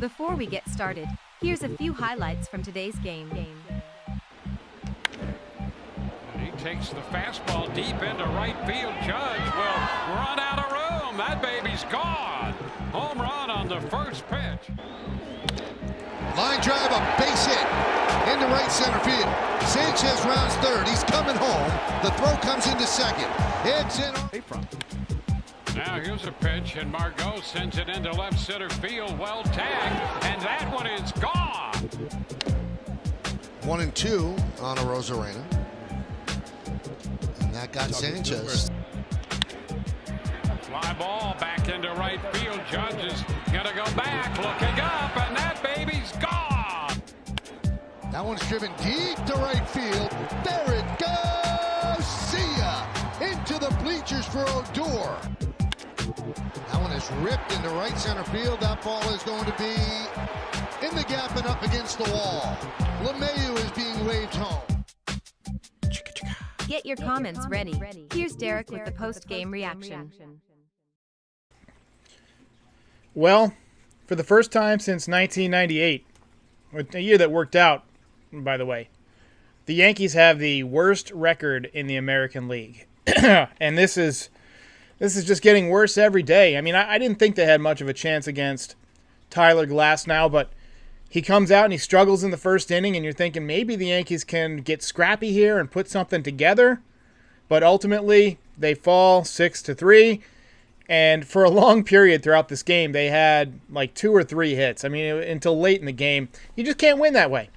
Before we get started, here's a few highlights from today's game. He takes the fastball deep into right field. Judge will run out of room. That baby's gone. Home run on the first pitch. Line drive, a base hit into right center field. Sanchez rounds third. He's coming home. The throw comes into second. It's in. Now here's a pitch, and Margot sends it into left center field. Well tagged, and that one is gone. 1-2 on a Rosarena. And that got Sanchez. Fly ball back into right field. Judge is going to go back, looking up, and that baby's gone. That one's driven deep to right field. There it goes. See ya. Into the bleachers for Odor. That one is ripped into right center field. That ball is going to be in the gap and up against the wall. LeMahieu is being waved home. Get your comments ready. Here's Derek with the post-game reaction. Well, for the first time since 1998, a year that worked out, by the way, the Yankees have the worst record in the American League. And this is just getting worse every day. I mean, I didn't think they had much of a chance against Tyler Glasnow, but he comes out and he struggles in the first inning, and you're thinking maybe the Yankees can get scrappy here and put something together. But ultimately, they fall 6-3. And for a long period throughout this game, they had like 2 or 3 hits. I mean, until late in the game. You just can't win that way.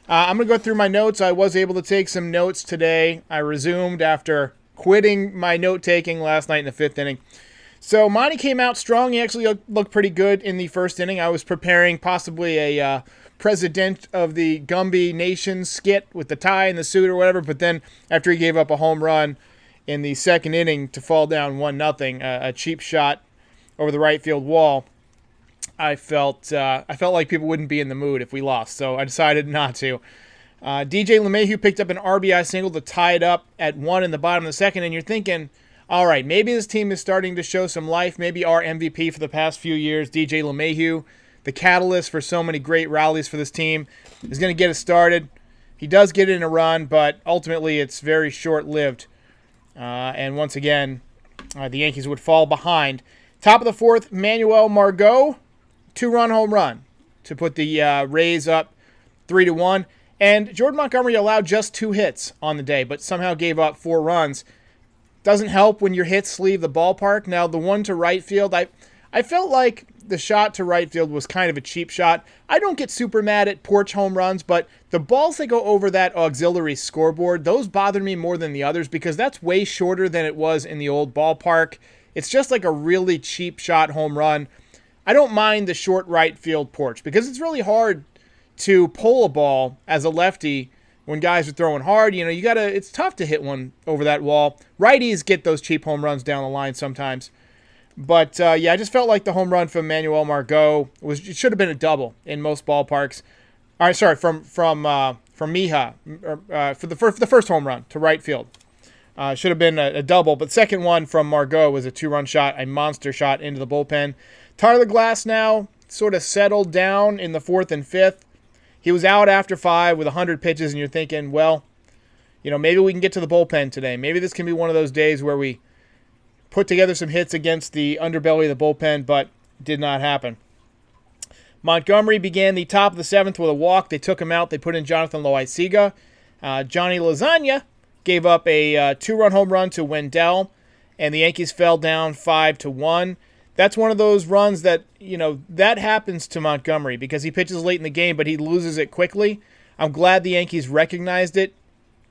I'm going to go through my notes. I was able to take some notes today. I resumed after quitting my note-taking last night in the 5th inning. So Monty came out strong. He actually looked pretty good in the first inning. I was preparing possibly a President of the Gumby Nation skit with the tie and the suit or whatever, but then after he gave up a home run in the second inning to fall down 1-0, a cheap shot over the right field wall, I felt like people wouldn't be in the mood if we lost, so I decided not to. DJ LeMahieu picked up an RBI single to tie it up at 1 in the bottom of the second, and you're thinking, all right, maybe this team is starting to show some life. Maybe our MVP for the past few years, DJ LeMahieu, the catalyst for so many great rallies for this team, is going to get us started. He does get in a run, but ultimately it's very short-lived. And once again, the Yankees would fall behind. Top of the 4th, Manuel Margot, 2-run home run to put the Rays up 3-1. And Jordan Montgomery allowed just 2 hits on the day, but somehow gave up 4 runs. Doesn't help when your hits leave the ballpark. Now, the one to right field, I felt like the shot to right field was kind of a cheap shot. I don't get super mad at porch home runs, but the balls that go over that auxiliary scoreboard, those bother me more than the others because that's way shorter than it was in the old ballpark. It's just like a really cheap shot home run. I don't mind the short right field porch because it's really hard to pull a ball as a lefty when guys are throwing hard. You know, it's tough to hit one over that wall. Righties get those cheap home runs down the line sometimes. But, I just felt like the home run from Manuel Margot it should have been a double in most ballparks. All right, sorry, from Mija for the first home run to right field. Should have been a double, but second one from Margot was a 2-run shot, a monster shot into the bullpen. Tyler Glasnow sort of settled down in the 4th and 5th. He was out after 5 with 100 pitches, and you're thinking, well, maybe we can get to the bullpen today. Maybe this can be one of those days where we put together some hits against the underbelly of the bullpen, but did not happen. Montgomery began the top of the 7th with a walk. They took him out. They put in Jonathan Loaiziga. Johnny Lasagna gave up a 2-run home run to Wendell, and the Yankees fell down 5-1. That's one of those runs that, that happens to Montgomery because he pitches late in the game, but he loses it quickly. I'm glad the Yankees recognized it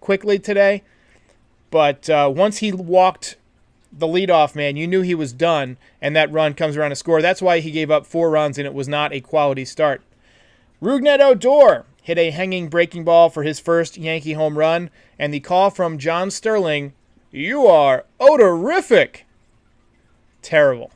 quickly today. But once he walked the leadoff man, you knew he was done, and that run comes around to score. That's why he gave up 4 runs, and it was not a quality start. Rougned Odor hit a hanging breaking ball for his first Yankee home run, and the call from John Sterling, "You are odorific." Terrible.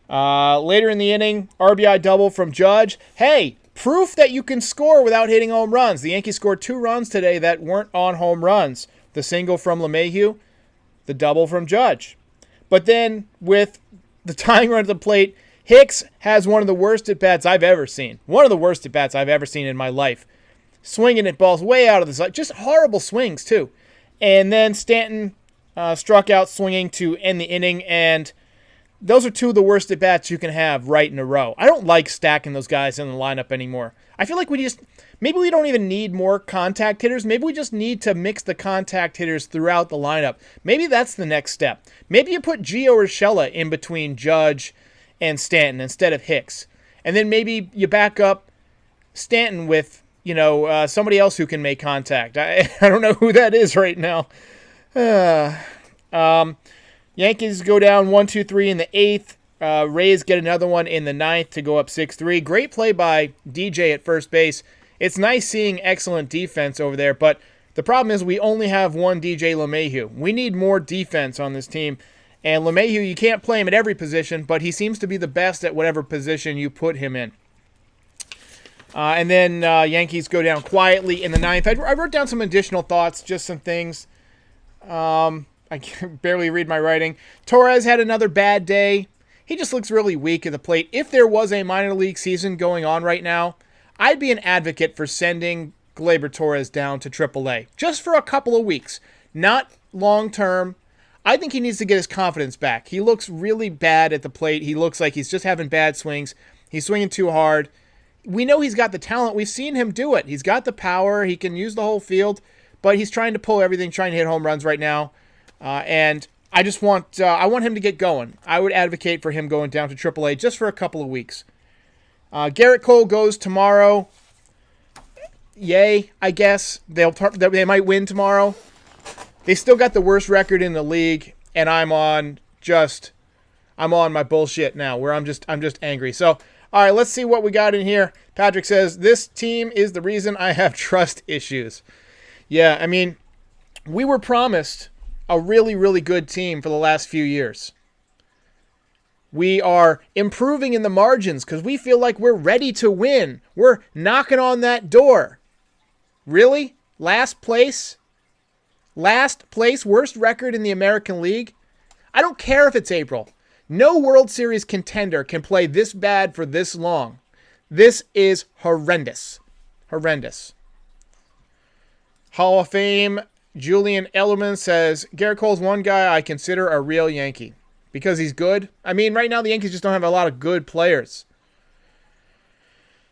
Later in the inning, RBI double from Judge. Hey, proof that you can score without hitting home runs. The Yankees scored 2 runs today that weren't on home runs. The single from LeMahieu, the double from Judge. But then with the tying run at the plate. Hicks has one of the worst at-bats I've ever seen. One of the worst at-bats I've ever seen in my life. Swinging at balls way out of the side. Just horrible swings, too. And then Stanton struck out swinging to end the inning, and those are two of the worst at-bats you can have right in a row. I don't like stacking those guys in the lineup anymore. I feel like maybe we don't even need more contact hitters. Maybe we just need to mix the contact hitters throughout the lineup. Maybe that's the next step. Maybe you put Gio Urshela in between Judge and Stanton instead of Hicks. And then maybe you back up Stanton with, somebody else who can make contact. I don't know who that is right now. Yankees go down 1-2-3 in the 8th. Rays get another one in the 9th to go up 6-3. Great play by DJ at first base. It's nice seeing excellent defense over there, but the problem is we only have one DJ LeMahieu. We need more defense on this team. And LeMahieu, you can't play him at every position, but he seems to be the best at whatever position you put him in. And then Yankees go down quietly in the 9th. I wrote down some additional thoughts, just some things. I can barely read my writing. Torres had another bad day. He just looks really weak at the plate. If there was a minor league season going on right now, I'd be an advocate for sending Gleyber Torres down to AAA just for a couple of weeks, not long term. I think he needs to get his confidence back. He looks really bad at the plate. He looks like he's just having bad swings. He's swinging too hard. We know he's got the talent. We've seen him do it. He's got the power. He can use the whole field, but he's trying to pull everything, trying to hit home runs right now. And I just want him to get going. I would advocate for him going down to AAA just for a couple of weeks. Garrett Cole goes tomorrow. Yay, I guess. They might win tomorrow. They still got the worst record in the league, and I'm on my bullshit now, where I'm just angry. So, all right, let's see what we got in here. Patrick says, this team is the reason I have trust issues. Yeah, I mean, we were promised a really, really good team for the last few years. We are improving in the margins because we feel like we're ready to win. We're knocking on that door. Really? Last place? Worst record in the American League? I don't care if it's April. No World Series contender can play this bad for this long. This is horrendous. Horrendous. Hall of Fame, Julian Ellerman says, Garrett Cole's one guy I consider a real Yankee. Because he's good? I mean, right now the Yankees just don't have a lot of good players.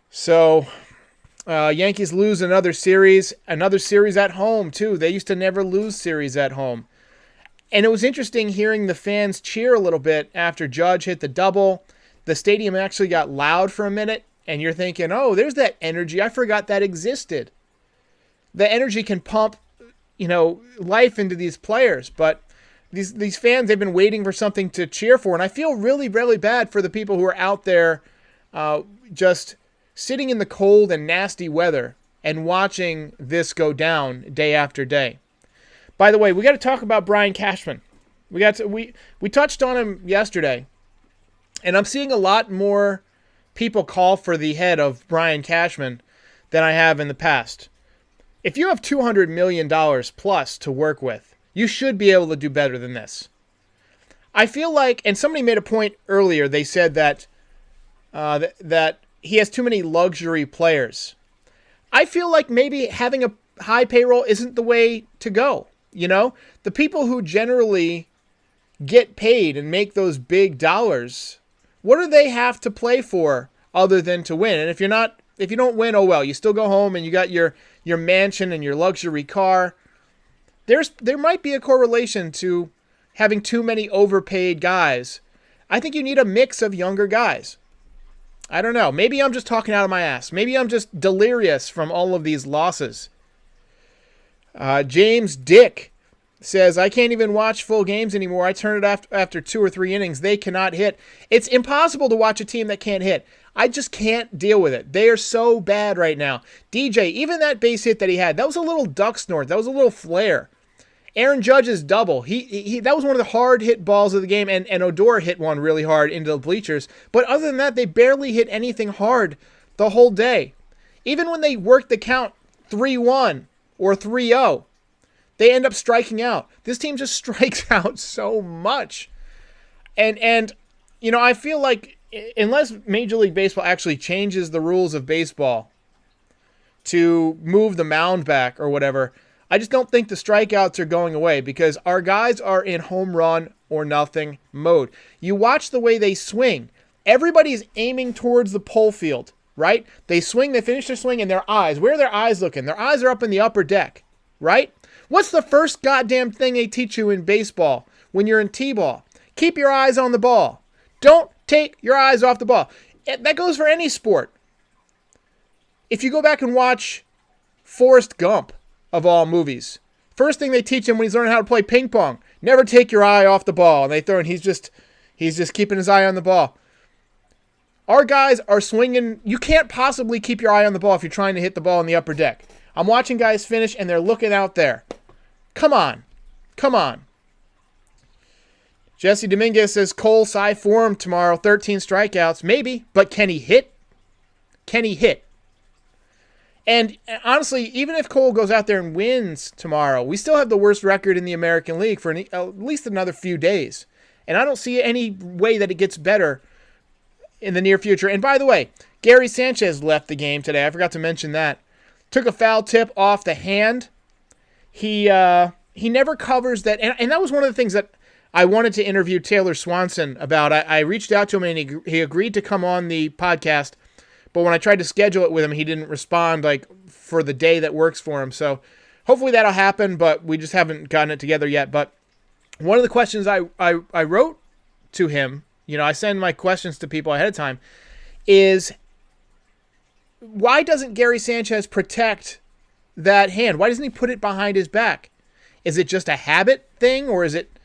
So, Yankees lose another series at home, too. They used to never lose series at home. And it was interesting hearing the fans cheer a little bit after Judge hit the double. The stadium actually got loud for a minute, and you're thinking, oh, there's that energy. I forgot that existed. The energy can pump, life into these players, but these fans, they've been waiting for something to cheer for, and I feel really, really bad for the people who are out there just sitting in the cold and nasty weather and watching this go down day after day. By the way, we got to talk about Brian Cashman. We touched on him yesterday, and I'm seeing a lot more people call for the head of Brian Cashman than I have in the past. If you have $200 million plus to work with, you should be able to do better than this. I feel like, and somebody made a point earlier, they said that that he has too many luxury players. I feel like maybe having a high payroll isn't the way to go. The people who generally get paid and make those big dollars, what do they have to play for other than to win? And if you don't win, oh well, you still go home and you got your mansion and your luxury car. There might be a correlation to having too many overpaid guys. I think you need a mix of younger guys. I don't know. Maybe I'm just talking out of my ass. Maybe I'm just delirious from all of these losses. James Dick says, I can't even watch full games anymore. I turn it after 2 or 3 innings. They cannot hit. It's impossible to watch a team that can't hit. I just can't deal with it. They are so bad right now. DJ, even that base hit that he had, that was a little duck snort. That was a little flare. Aaron Judge's double, that was one of the hard hit balls of the game, and Odor hit one really hard into the bleachers. But other than that, they barely hit anything hard the whole day. Even when they worked the count 3-1 or 3-0, they end up striking out. This team just strikes out so much. And I feel like unless Major League Baseball actually changes the rules of baseball to move the mound back or whatever, I just don't think the strikeouts are going away because our guys are in home run or nothing mode. You watch the way they swing. Everybody's aiming towards the pole field, right? They swing, they finish their swing, and their eyes, where are their eyes looking? Their eyes are up in the upper deck, right? What's the first goddamn thing they teach you in baseball when you're in T-ball? Keep your eyes on the ball. Don't take your eyes off the ball. That goes for any sport. If you go back and watch Forrest Gump, of all movies, first thing they teach him when he's learning how to play ping pong, never take your eye off the ball. And they throw, and he's just keeping his eye on the ball. Our guys are swinging. You can't possibly keep your eye on the ball if you're trying to hit the ball in the upper deck. I'm watching guys finish, and they're looking out there. Come on. Jesse Dominguez says Cole Cy form tomorrow, 13 strikeouts. Maybe, but can he hit? And honestly, even if Cole goes out there and wins tomorrow, we still have the worst record in the American League for at least another few days. And I don't see any way that it gets better in the near future. And by the way, Gary Sanchez left the game today. I forgot to mention that. Took a foul tip off the hand. He never covers that. And that was one of the things that I wanted to interview Taylor Swanson about. I reached out to him, and he agreed to come on the podcast. But when I tried to schedule it with him, he didn't respond for the day that works for him. So hopefully that'll happen, but we just haven't gotten it together yet. But one of the questions I wrote to him, I send my questions to people ahead of time, is why doesn't Gary Sanchez protect that hand? Why doesn't he put it behind his back? Is it just a habit thing, or is it,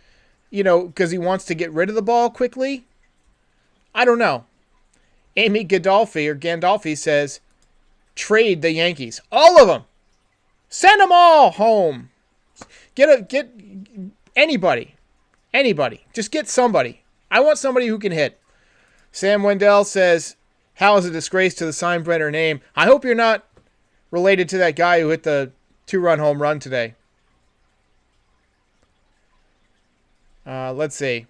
because he wants to get rid of the ball quickly? I don't know. Amy Gandolfi says, trade the Yankees. All of them. Send them all home. Get anybody. Just get somebody. I want somebody who can hit. Sam Wendell says, Hal is a disgrace to the Steinbrenner name. I hope you're not related to that guy who hit the 2-run home run today. Let's see.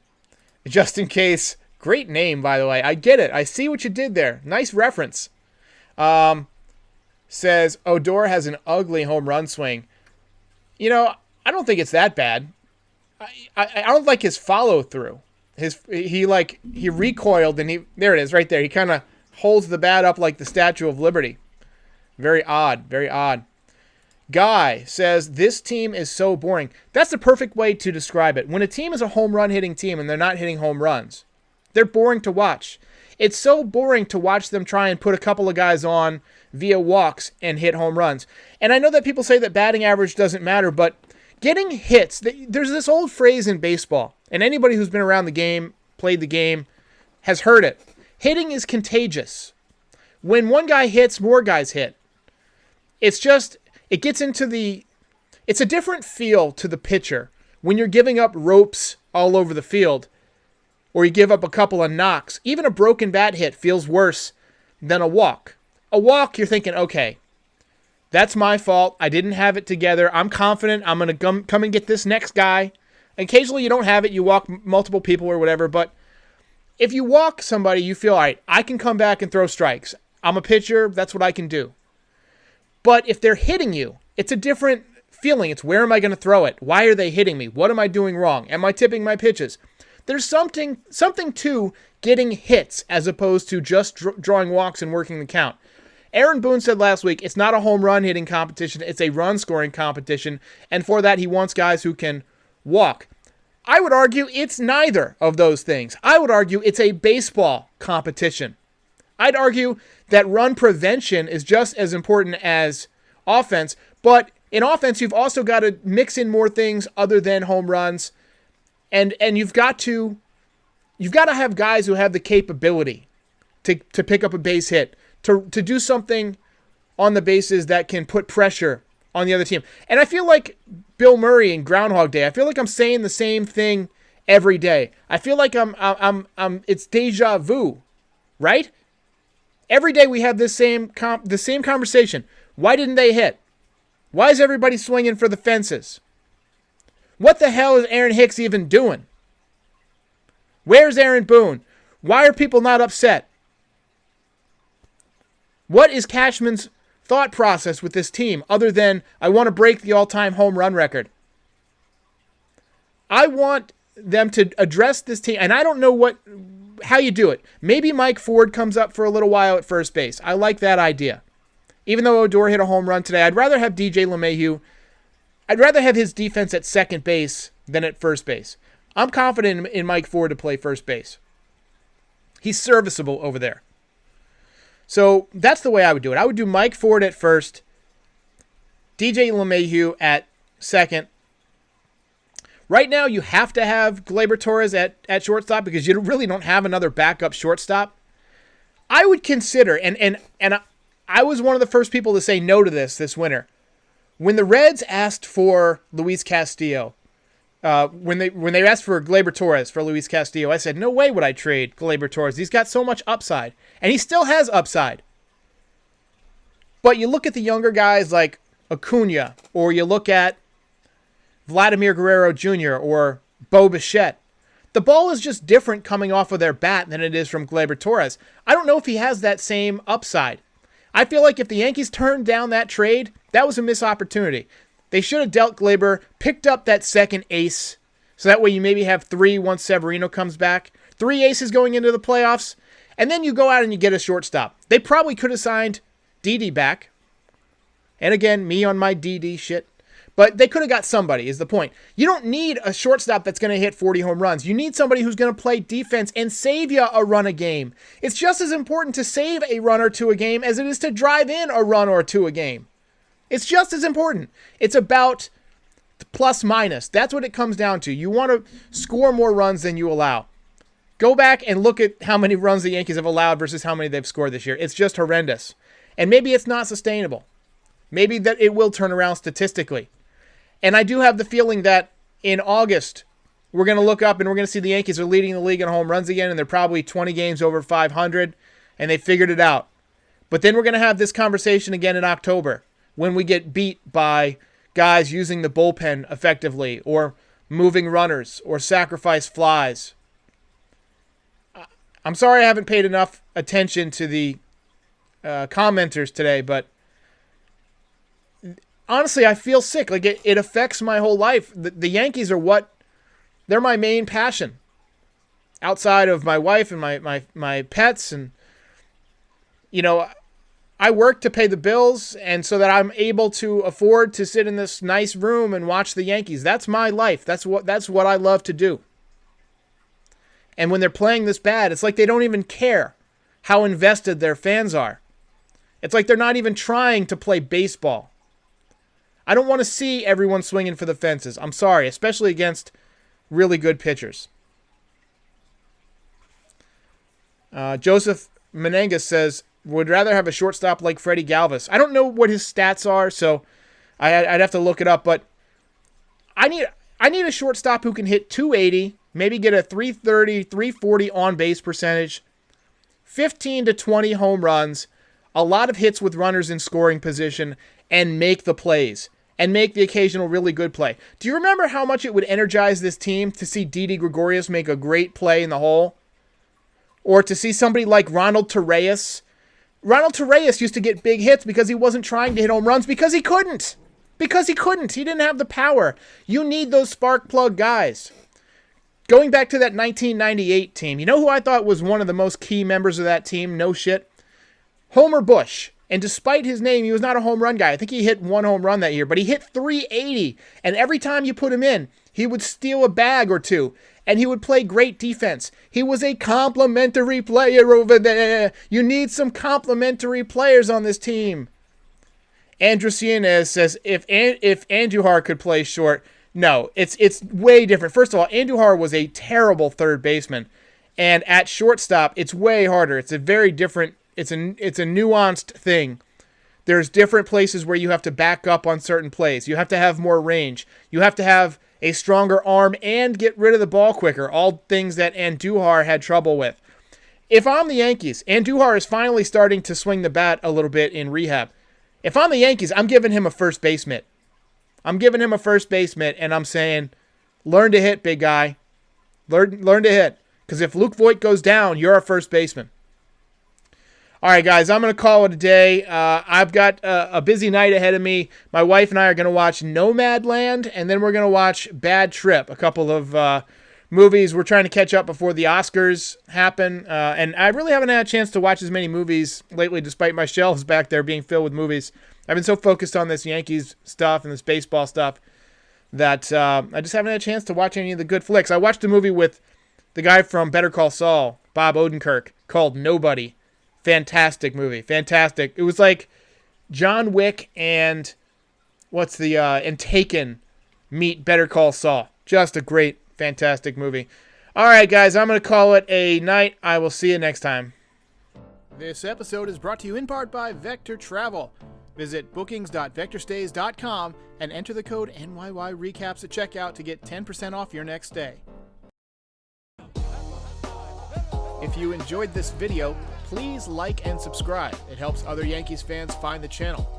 Just in case... Great name, by the way. I get it. I see what you did there. Nice reference. Says, Odor has an ugly home run swing. I don't think it's that bad. I don't like his follow-through. He recoiled, and there it is, right there. He kind of holds the bat up like the Statue of Liberty. Very odd. Guy says, this team is so boring. That's the perfect way to describe it. When a team is a home run hitting team and they're not hitting home runs, they're boring to watch. It's so boring to watch them try and put a couple of guys on via walks and hit home runs. And I know that people say that batting average doesn't matter, but getting hits, there's this old phrase in baseball, and anybody who's been around the game, played the game, has heard it. Hitting is contagious. When one guy hits, more guys hit. It's a different feel to the pitcher when you're giving up ropes all over the field, or you give up a couple of knocks. Even a broken bat hit feels worse than a walk. A walk, you're thinking, okay, that's my fault. I didn't have it together. I'm confident. I'm going to come and get this next guy. Occasionally you don't have it. You walk multiple people or whatever. But if you walk somebody, you feel, all right, I can come back and throw strikes. I'm a pitcher. That's what I can do. But if they're hitting you, it's a different feeling. It's where am I going to throw it? Why are they hitting me? What am I doing wrong? Am I tipping my pitches? There's something to getting hits as opposed to just drawing walks and working the count. Aaron Boone said last week, it's not a home run hitting competition, it's a run scoring competition, and for that he wants guys who can walk. I would argue it's neither of those things. I would argue it's a baseball competition. I'd argue that run prevention is just as important as offense, but in offense you've also got to mix in more things other than home runs. And you've got to have guys who have the capability to pick up a base hit, to do something on the bases that can put pressure on the other team. And I feel like Bill Murray in Groundhog Day. I feel like I'm saying the same thing every day. I feel like it's deja vu, right? Every day we have the same conversation. Why didn't they hit? Why is everybody swinging for the fences? What the hell is Aaron Hicks even doing? Where's Aaron Boone? Why are people not upset? What is Cashman's thought process with this team other than, I want to break the all-time home run record? I want them to address this team, and I don't know how you do it. Maybe Mike Ford comes up for a little while at first base. I like that idea. Even though Odor hit a home run today, I'd rather have DJ LeMahieu. I'd rather have his defense at second base than at first base. I'm confident in Mike Ford to play first base. He's serviceable over there. So that's the way I would do it. I would do Mike Ford at first, DJ LeMahieu at second. Right now, you have to have Gleyber Torres at shortstop because you really don't have another backup shortstop. I would consider, and I was one of the first people to say no to this winter. When the Reds asked for Luis Castillo, when they asked for Gleyber Torres for Luis Castillo, I said, no way would I trade Gleyber Torres. He's got so much upside. And he still has upside. But you look at the younger guys like Acuna, or you look at Vladimir Guerrero Jr. or Bo Bichette. The ball is just different coming off of their bat than it is from Gleyber Torres. I don't know if he has that same upside. I feel like if the Yankees turned down that trade, that was a missed opportunity. They should have dealt Gleyber, picked up that second ace, so that way you maybe have 3 once Severino comes back. 3 aces going into the playoffs, and then you go out and you get a shortstop. They probably could have signed Didi back. And again, me on my Didi shit. But they could have got somebody, is the point. You don't need a shortstop that's going to hit 40 home runs. You need somebody who's going to play defense and save you a run a game. It's just as important to save a run or two a game as it is to drive in a run or two a game. It's just as important. It's about plus minus. That's what it comes down to. You want to score more runs than you allow. Go back and look at how many runs the Yankees have allowed versus how many they've scored this year. It's just horrendous. And maybe it's not sustainable. Maybe that it will turn around statistically. And I do have the feeling that in August, we're going to look up and we're going to see the Yankees are leading the league in home runs again, and they're probably 20 games over 500, and they figured it out. But then we're going to have this conversation again in October when we get beat by guys using the bullpen effectively or moving runners or sacrifice flies. I'm sorry I haven't paid enough attention to the commenters today, but honestly, I feel sick. Like it affects my whole life. The Yankees are they're my main passion. Outside of my wife and my pets. And, I work to pay the bills and so that I'm able to afford to sit in this nice room and watch the Yankees. That's my life. That's what I love to do. And when they're playing this bad, it's like they don't even care how invested their fans are. It's like they're not even trying to play baseball. I don't want to see everyone swinging for the fences. I'm sorry, especially against really good pitchers. Joseph Menengas says, would rather have a shortstop like Freddie Galvis. I don't know what his stats are, so I'd have to look it up, but I need a shortstop who can hit 280, maybe get a 330, 340 on-base percentage, 15 to 20 home runs, a lot of hits with runners in scoring position, and make the plays. And make the occasional really good play. Do you remember how much it would energize this team to see Didi Gregorius make a great play in the hole? Or to see somebody like Ronald Torreyes? Ronald Torreyes used to get big hits because he wasn't trying to hit home runs because he couldn't. He didn't have the power. You need those spark plug guys. Going back to that 1998 team, you know who I thought was one of the most key members of that team? No shit. Homer Bush. And despite his name, he was not a home run guy. I think he hit 1 home run that year, but he hit 380. And every time you put him in, he would steal a bag or two. And he would play great defense. He was a complimentary player over there. You need some complimentary players on this team. Andrew Cienez says, if Andujar could play short, no, it's way different. First of all, Andujar was a terrible third baseman. And at shortstop, it's way harder. It's a very different... It's a nuanced thing. There's different places where you have to back up on certain plays. You have to have more range. You have to have a stronger arm and get rid of the ball quicker. All things that Andujar had trouble with. If I'm the Yankees, Andujar is finally starting to swing the bat a little bit in rehab. If I'm the Yankees, I'm giving him a first base mitt. And I'm saying, learn to hit, big guy. Learn to hit. Because if Luke Voigt goes down, you're our first baseman. All right, guys, I'm going to call it a day. I've got a busy night ahead of me. My wife and I are going to watch Nomadland, and then we're going to watch Bad Trip, a couple of movies we're trying to catch up before the Oscars happen. And I really haven't had a chance to watch as many movies lately, despite my shelves back there being filled with movies. I've been so focused on this Yankees stuff and this baseball stuff that I just haven't had a chance to watch any of the good flicks. I watched a movie with the guy from Better Call Saul, Bob Odenkirk, called Nobody. Fantastic movie. Fantastic. It was like John Wick and and Taken meet Better Call Saul. Just a great, fantastic movie. All right, guys, I'm going to call it a night. I will see you next time. This episode is brought to you in part by Vector Travel. Visit bookings.vectorstays.com and enter the code NYY Recaps at checkout to get 10% off your next stay. If you enjoyed this video, please like and subscribe. It helps other Yankees fans find the channel.